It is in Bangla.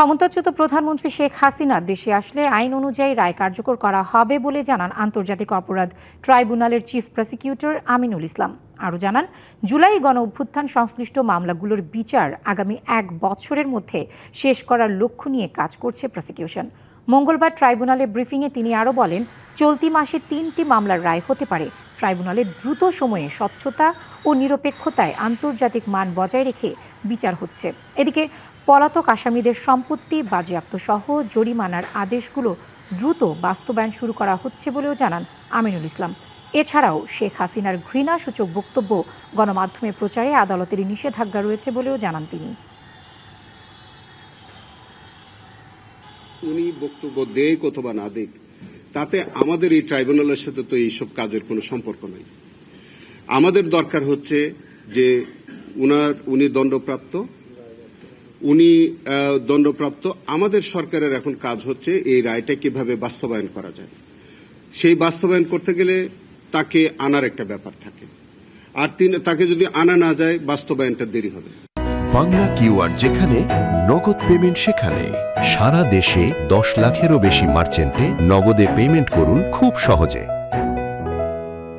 ক্ষমতাচ্যুত প্রধানমন্ত্রী শেখ হাসিনা দেশে আসলে আইন অনুযায়ী রায় কার্যকর করা হবে বলে জানান আন্তর্জাতিক অপরাধ ট্রাইব্যুনালের চিফ প্রসিকিউটর আমিনুল ইসলাম। আরও জানান, জুলাই গণ অভ্যুত্থান সংশ্লিষ্ট মামলাগুলোর বিচার আগামী 1 বছরের মধ্যে শেষ করার লক্ষ্য নিয়ে কাজ করছে প্রসিকিউশন। মঙ্গলবার ট্রাইব্যুনালে ব্রিফিংয়ে তিনি আরও বলেন, চলতি মাসে 3টি মামলার রায় হতে পারে। ট্রাইব্যুনালে দ্রুত সময়ে স্বচ্ছতা ও নিরপেক্ষতায় আন্তর্জাতিক মান বজায় রেখে বিচার হচ্ছে। এদিকে পলাতক আসামিদের সম্পত্তি বাজেয়াপ্ত সহ জরিমানার আদেশগুলো দ্রুত বাস্তবায়ন শুরু করা হচ্ছে বলেও জানান আমিনুল ইসলাম। এছাড়াও শেখ হাসিনার ঘৃণাসূচক বক্তব্য গণমাধ্যমে প্রচারে আদালতের নিষেধাজ্ঞা রয়েছে বলেও জানান তিনি। উনি বক্তব্য দেখ অথবা না দেখ, তাতে আমাদের এই ট্রাইব্যুনালের সাথে তো এইসব কাজের কোনো সম্পর্ক নাই। আমাদের দরকার হচ্ছে যে উনি দণ্ডপ্রাপ্ত। আমাদের সরকারের এখন কাজ হচ্ছে এই রায়টা কিভাবে বাস্তবায়ন করা যায়। সেই বাস্তবায়ন করতে গেলে তাকে আনার একটা ব্যাপার থাকে, আর তাকে যদি আনা না যায় বাস্তবায়নটা দেরি হবে। বাংলা কিউআর যেখানে নগদ পেমেন্ট সেখানে। সারা দেশে 10 লাখেরও বেশি মার্চেন্টে নগদে পেমেন্ট করুন খুব সহজে।